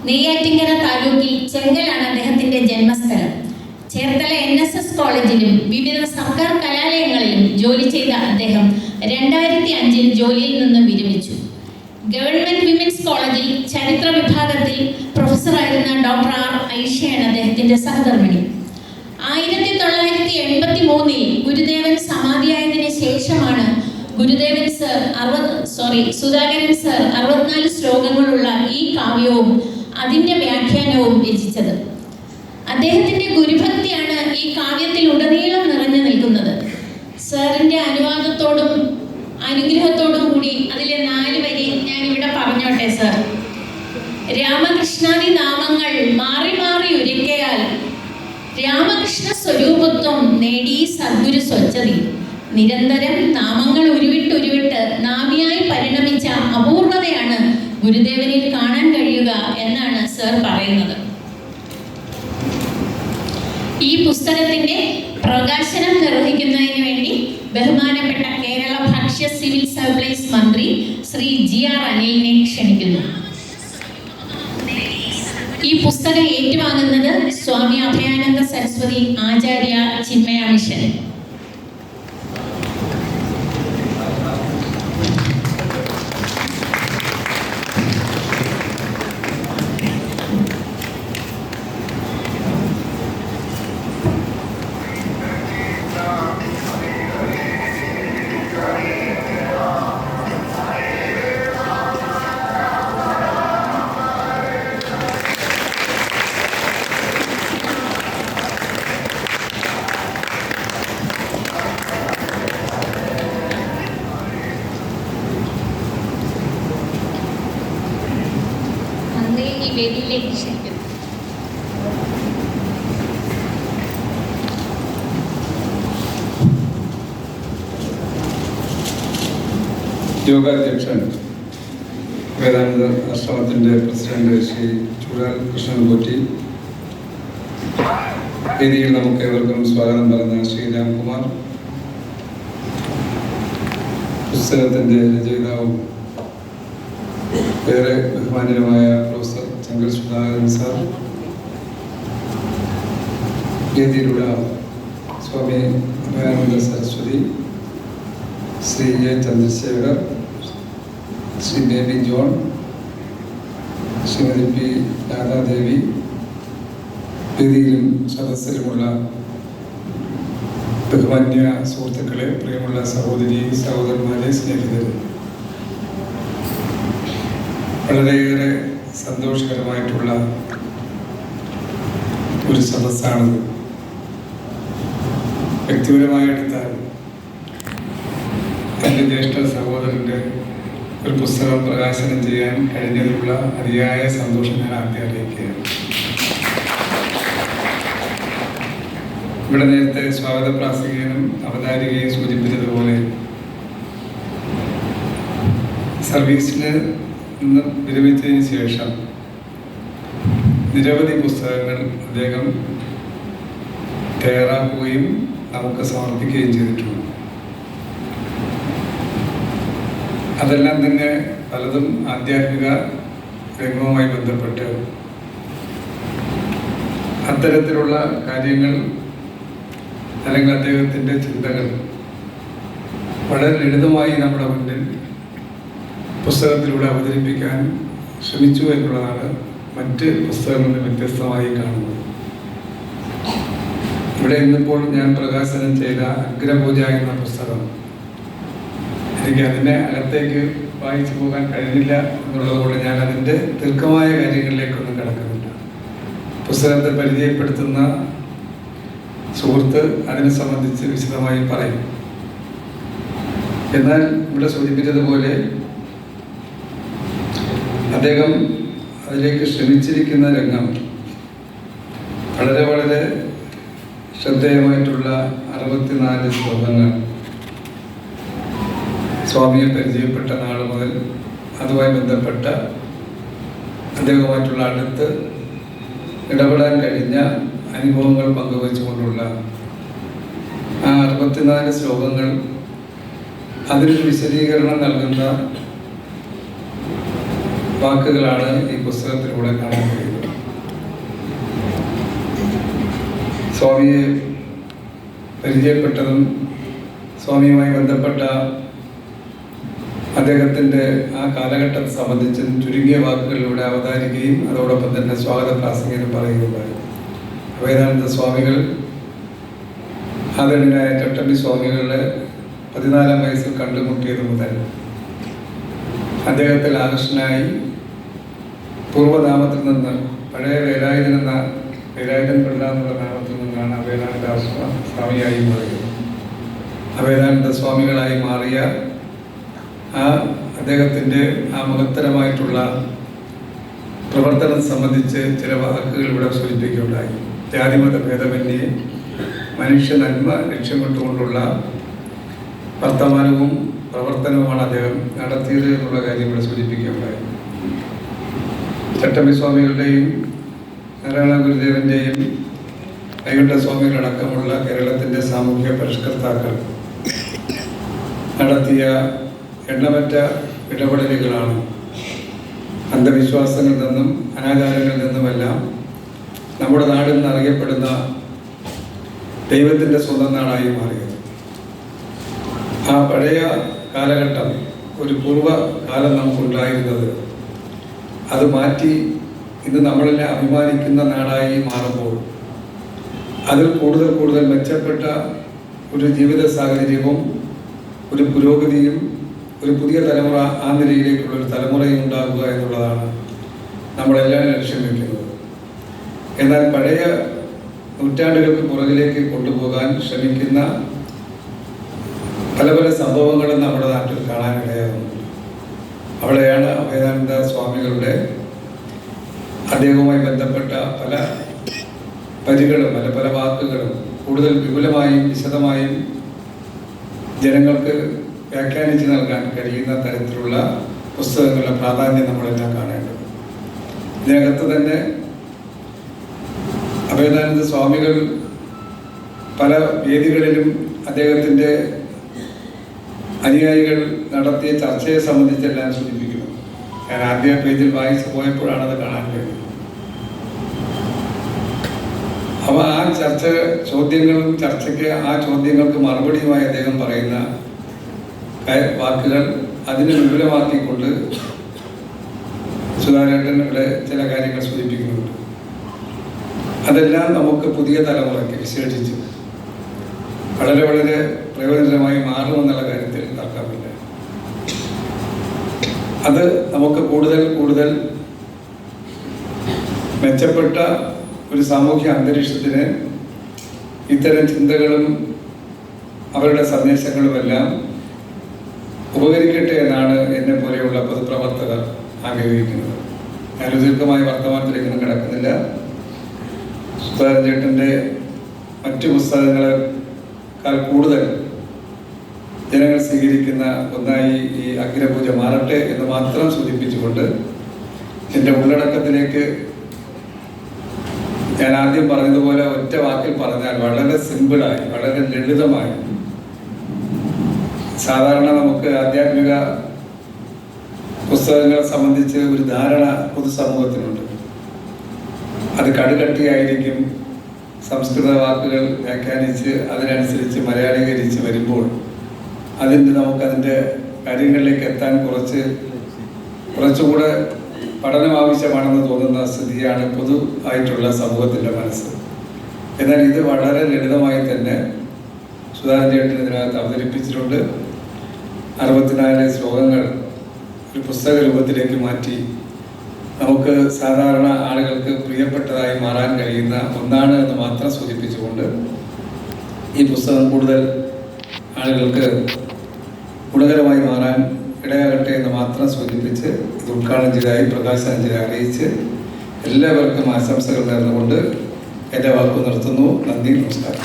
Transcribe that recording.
നെയ്യാറ്റിൻകര താലൂക്കിൽ ചെങ്കലാണ് അദ്ദേഹത്തിന്റെ ജന്മസ്ഥലം. ചേർത്തല NSS കോളേജിലും വിവിധ സർക്കാർ കലാലയങ്ങളിലും ജോലി ചെയ്ത അദ്ദേഹം 2005 ജോലിയിൽ നിന്ന് വിരമിച്ചു. ഗവൺമെന്റ് വിമൻസ് കോളേജിൽ ചരിത്ര വിഭാഗത്തിൽ പ്രൊഫസറായിരുന്ന ഡോക്ടർ R. ഐഷയാണ് അദ്ദേഹത്തിന്റെ സഹധർമ്മിണി. 1983 ഗുരുദേവൻ സമാധിയായതിനു ശേഷമാണ് സുധാകരൻ സർ 64 ശ്ലോകങ്ങളുള്ള ഈ കാവ്യവും അതിൻ്റെ വ്യാഖ്യാനവും രചിച്ചത്. അദ്ദേഹത്തിന്റെ ഗുരുഭക്തിയാണ് ഈ കാവ്യത്തിൽ ഉടനീളം നിറഞ്ഞു നിൽക്കുന്നത്. സാറിന്റെ അനുവാദത്തോടും അനുഗ്രഹത്തോടും കൂടി അതിലെ 4 വരി ഞാൻ ഇവിടെ പറഞ്ഞോട്ടെ സർ. രാമകൃഷ്ണാദി നാമങ്ങൾ മാറി മാറി ഉരയ്ക്കയാൽ രാമകൃഷ്ണ സ്വരൂപത്വം നേടി സദ്ഗുരു സ്വച്ഛതി. നിരന്തരം നാമങ്ങൾ ഉരുവിട്ട് നാമിയായി പരിണമിച്ച അപൂർണതയാണ് ഗുരുദേവനിൽ കാണാൻ കഴിയുക എന്നാണ് സർ പറയുന്നത്. ഈ പുസ്തകത്തിന്റെ പ്രകാശനം നിർവഹിക്കുന്നതിന് വേണ്ടി ബഹുമാനപ്പെട്ട കേരള ഭക്ഷ്യ സിവിൽ സപ്ലൈസ് മന്ത്രി ശ്രീ GR അനിലിനെ ക്ഷണിക്കുന്നു. ഈ പുസ്തകം ഏറ്റുവാങ്ങുന്നത് സ്വാമി അഭയാനന്ദ സരസ്വതി ആചാര്യ ചിന്മയ മിഷൻ. വേദിയിലേക്ക് ക്ഷണിക്കുന്നു. യോഗാധ്യക്ഷൻ വേദാനന്ദ ആശ്രമത്തിൻ്റെ പ്രസിഡന്റ് ശ്രീ ചൂരാൽ കൃഷ്ണൻകുട്ടി, വേദിയിൽ നമുക്ക് ഏവർക്കും സ്വാഗതം പറഞ്ഞ ശ്രീ രാംകുമാർ, പുസ്തകത്തിൻ്റെ രചയിതാവും ഏറെ ബഹുമാന്യനുമായ പ്രൊഫസർ ചെങ്കൽ സുധാകരൻ സാർ, വേദിയിലുള്ള സ്വാമി അഭയാനന്ദ സരസ്വതി, ശ്രീ A. ചന്ദ്രശേഖർ, ശ്രീ ബേബി ജോൺ, ശ്രീമതി P. രാധാദേവി, വേദിയിലും സദസ്സിലുമുള്ള ബഹുമാന്യ സുഹൃത്തുക്കളെ, പ്രിയമുള്ള സഹോദരി സഹോദരന്മാരെ, സ്നേഹിതരെ, വളരെയേറെ സന്തോഷകരമായിട്ടുള്ള ഒരു സദസ്സാണിത്. വ്യക്തിപരമായി എടുത്താൽ എൻ്റെ ജ്യേഷ്ഠ സഹോദരൻ്റെ ഒരു പുസ്തകം പ്രകാശനം ചെയ്യാൻ കഴിഞ്ഞതിലുള്ള അതിയായ സന്തോഷം ഞാൻ ആദ്യം അറിയിക്കുകയാണ്. ഇവിടെ നേരത്തെ സ്വാഗത പ്രാസംഗികനും അവതാരികയും സൂചിപ്പിച്ചതുപോലെ സർവീസിൽ നിന്ന് വിരമിച്ചതിന് ശേഷം നിരവധി പുസ്തകങ്ങൾ അദ്ദേഹം തയ്യാറാക്കുകയും നമുക്ക് സമർപ്പിക്കുകയും ചെയ്തിട്ടുണ്ട്. അതെല്ലാം തന്നെ പലതും ആധ്യാത്മിക രംഗവുമായി ബന്ധപ്പെട്ട് അത്തരത്തിലുള്ള കാര്യങ്ങൾ അല്ലെങ്കിൽ അദ്ദേഹത്തിൻ്റെ ചിന്തകൾ വളരെ ലളിതമായി നമ്മുടെ മുന്നിൽ പുസ്തകത്തിലൂടെ അവതരിപ്പിക്കാൻ ശ്രമിച്ചു എന്നുള്ളതാണ് മറ്റ് പുസ്തകങ്ങളിൽ വ്യത്യസ്തമായി കാണുന്നത്. ഇവിടെ ഇന്നിപ്പോൾ ഞാൻ പ്രകാശനം ചെയ്ത അഗ്രപൂജ എന്ന പുസ്തകം എനിക്ക് അതിനെ അകത്തേക്ക് വായിച്ചു പോകാൻ കഴിഞ്ഞില്ല എന്നുള്ളതുകൊണ്ട് ഞാൻ അതിൻ്റെ ദീർഘമായ കാര്യങ്ങളിലേക്കൊന്നും കടക്കുന്നില്ല. പുസ്തകത്തെ പരിചയപ്പെടുത്തുന്ന സുഹൃത്ത് അതിനെ സംബന്ധിച്ച് വിശദമായി പറയും. എന്നാൽ ഇവിടെ സൂചിപ്പിച്ചതുപോലെ അദ്ദേഹം അതിലേക്ക് ശ്രമിച്ചിരിക്കുന്ന രംഗം വളരെ വളരെ ശ്രദ്ധേയമായിട്ടുള്ള 64 ശ്ലോകങ്ങൾ സ്വാമിയെ പരിചയപ്പെട്ട നാൾ മുതൽ അതുമായി ബന്ധപ്പെട്ട അദ്ദേഹവുമായിട്ടുള്ള അടുത്ത് ഇടപെടാൻ കഴിഞ്ഞ അനുഭവങ്ങൾ പങ്കുവച്ചുകൊണ്ടുള്ള ആ 64 ശ്ലോകങ്ങൾ അതിനൊരു വിശദീകരണം നൽകുന്ന വാക്കുകളാണ് ഈ പുസ്തകത്തിലൂടെ കാണാൻ കഴിയുന്നത്. സ്വാമിയെ പരിചയപ്പെട്ടതും സ്വാമിയുമായി ബന്ധപ്പെട്ട അദ്ദേഹത്തിൻ്റെ ആ കാലഘട്ടത്തെ സംബന്ധിച്ച് ചുരുങ്ങിയ വാക്കുകളിലൂടെ അവതാരിക്കുകയും അതോടൊപ്പം തന്നെ സ്വാഗത പ്രാസംഗികനും പറയുകയുണ്ടായി. അഭേദാനന്ദ സ്വാമികൾ ആദരണീയനായ ചട്ടമ്പി സ്വാമികളുടെ 14-ാം വയസ്സിൽ കണ്ടുമുട്ടിയത് മുതൽ അദ്ദേഹത്തിൽ ആകർഷനായി പൂർവ്വനാമത്തിൽ നിന്ന് പഴയ വേലായുധൻ എന്ന വേലായുധൻ പിള്ള എന്നുള്ള നാമത്തിൽ നിന്നാണ് അഭേദാനന്ദ സ്വാമിയായി മാറിയത്. അഭേദാനന്ദ സ്വാമികളായി മാറിയ അദ്ദേഹത്തിൻ്റെ ആ മഹത്തരമായിട്ടുള്ള പ്രവർത്തനം സംബന്ധിച്ച് ചില വാക്കുകൾ ഇവിടെ സൂചിപ്പിക്കുകയുണ്ടായി. ജാതിമത ഭേദമന്യേ മനുഷ്യ നന്മ ലക്ഷ്യം കൊണ്ടുകൊണ്ടുള്ള വർത്തമാനവും പ്രവർത്തനവുമാണ് അദ്ദേഹം നടത്തിയത് എന്നുള്ള കാര്യം ഇവിടെ സൂചിപ്പിക്കുകയുണ്ടായി. ചട്ടമ്പി സ്വാമികളുടെയും നാരായണ ഗുരുദേവൻ്റെയും വൈകുണ്ഠ സ്വാമികളടക്കമുള്ള കേരളത്തിൻ്റെ സാമൂഹ്യ പരിഷ്കർത്താക്കൾ നടത്തിയ എണ്ണമറ്റ ഇടപെടലുകളാണ് അന്ധവിശ്വാസങ്ങളിൽ നിന്നും അനാചാരങ്ങളിൽ നിന്നുമെല്ലാം നമ്മുടെ നാടിൽ നിന്ന് അറിയപ്പെടുന്ന ദൈവത്തിൻ്റെ സ്വന്തം നാടായി മാറിയത്. ആ പഴയ കാലഘട്ടം, ഒരു പൂർവ്വകാലം നമുക്കുണ്ടായിരുന്നത്, അത് മാറ്റി ഇന്ന് നമ്മളെല്ലാം അഭിമാനിക്കുന്ന നാടായി മാറുമ്പോൾ അതിൽ കൂടുതൽ മെച്ചപ്പെട്ട ഒരു ജീവിത സാഹചര്യവും ഒരു പുരോഗതിയും ഒരു പുതിയ തലമുറ ആ നിലയിലേക്കുള്ള ഒരു തലമുറയും ഉണ്ടാകുക എന്നുള്ളതാണ് നമ്മളെല്ലാം ലക്ഷ്യം വയ്ക്കുന്നത്. എന്നാൽ പഴയ നൂറ്റാണ്ടുകൾക്ക് പുറകിലേക്ക് കൊണ്ടുപോകാൻ ശ്രമിക്കുന്ന പല പല സംഭവങ്ങളും നമ്മുടെ നാട്ടിൽ കാണാനിടയാകുന്നുണ്ട്. അവിടെയാണ് അഭേദാനന്ദ സ്വാമികളുടെ അദ്ദേഹവുമായി ബന്ധപ്പെട്ട പല വരികളും പല വാക്കുകളും കൂടുതൽ വിപുലമായും വിശദമായും ജനങ്ങൾക്ക് വ്യാഖ്യാനിച്ച് നൽകാൻ കഴിയുന്ന തരത്തിലുള്ള പുസ്തകങ്ങളുടെ പ്രാധാന്യം നമ്മളെല്ലാം കാണേണ്ടത്. ഇതിനകത്ത് തന്നെ അഭേദാനന്ദ സ്വാമികൾ പല വേദികളിലും അദ്ദേഹത്തിൻ്റെ അനുയായികൾ നടത്തിയ ചർച്ചയെ സംബന്ധിച്ചെല്ലാം സൂചിപ്പിക്കുന്നു. ഞാൻ ആദ്യ പേജിൽ വായിച്ചു പോയപ്പോഴാണ് അത് കാണാൻ കഴിയുന്നത്. അപ്പോൾ ആ ചർച്ചയ്ക്ക് ആ ചോദ്യങ്ങൾക്ക് മറുപടിയുമായി അദ്ദേഹം പറയുന്ന വാക്കുകൾ അതിനെ വിപുലമാക്കിക്കൊണ്ട് സുധാകരൻ ഇവിടെ ചില കാര്യങ്ങൾ സൂചിപ്പിക്കുന്നുണ്ട്. അതെല്ലാം നമുക്ക് പുതിയ തലമുറയ്ക്ക് വിശേഷിച്ച് വളരെ പ്രയോജനകരമായി മാറുമെന്നുള്ള കാര്യത്തിൽ തർക്കമില്ല. അത് നമുക്ക് കൂടുതൽ മെച്ചപ്പെട്ട ഒരു സാമൂഹ്യ അന്തരീക്ഷത്തിന് ഇത്തരം ചിന്തകളും അവരുടെ സന്ദേശങ്ങളുമെല്ലാം ഉപകരിക്കട്ടെ എന്നാണ് എന്നെ പോലെയുള്ള പൊതുപ്രവർത്തകർ ആഗ്രഹിക്കുന്നത്. ഞാൻ ദീർഘമായ വർത്തമാനത്തിലേക്കൊന്നും കിടക്കുന്നില്ല. സുധാകരൻ ചേട്ടൻ്റെ മറ്റു പുസ്തകങ്ങളെക്കാൾ കൂടുതൽ ജനങ്ങൾ സ്വീകരിക്കുന്ന ഒന്നായി ഈ അഗ്രപൂജ മാറട്ടെ എന്ന് മാത്രം സൂചിപ്പിച്ചുകൊണ്ട് എൻ്റെ ഉള്ളടക്കത്തിലേക്ക് ഞാൻ ആദ്യം പറഞ്ഞതുപോലെ ഒറ്റ വാക്കിൽ പറഞ്ഞാൽ വളരെ സിമ്പിളായി, വളരെ ലളിതമായി, സാധാരണ നമുക്ക് ആധ്യാത്മിക പുസ്തകങ്ങളെ സംബന്ധിച്ച് ഒരു ധാരണ പൊതുസമൂഹത്തിനുണ്ട്. അത് കടുകട്ടിയായിരിക്കും. സംസ്കൃത വാക്കുകൾ വ്യാഖ്യാനിച്ച് അതിനനുസരിച്ച് മലയാളീകരിച്ച് വരുമ്പോൾ നമുക്കതിൻ്റെ കാര്യങ്ങളിലേക്ക് എത്താൻ കുറച്ചുകൂടെ പഠനം ആവശ്യമാണെന്ന് തോന്നുന്ന സ്ഥിതിയാണ് പൊതുവായിട്ടുള്ള സമൂഹത്തിൻ്റെ മനസ്സ്. എന്നാൽ ഇത് വളരെ ലളിതമായി തന്നെ സുധാകരൻ ചേട്ടൻ ഇതിനകത്ത് അവതരിപ്പിച്ചിട്ടുണ്ട്. 64 ശ്ലോകങ്ങൾ ഒരു പുസ്തക രൂപത്തിലേക്ക് മാറ്റി നമുക്ക് സാധാരണ ആളുകൾക്ക് പ്രിയപ്പെട്ടതായി മാറാൻ കഴിയുന്ന ഒന്നാണ് എന്ന് മാത്രം സൂചിപ്പിച്ചുകൊണ്ട് ഈ പുസ്തകം കൂടുതൽ ആളുകൾക്ക് ഗുണകരമായി മാറാൻ ഇടയാകട്ടെ എന്ന് മാത്രം സൂചിപ്പിച്ച് ഇത് ഉദ്ഘാടനം ചെയ്തതായി പ്രകാശനം ചെയ്ത് അറിയിച്ച് എല്ലാവർക്കും ആശംസകൾ നേർന്നുകൊണ്ട് എൻ്റെ വാക്ക് നിർത്തുന്നു. നന്ദി, നമസ്കാരം.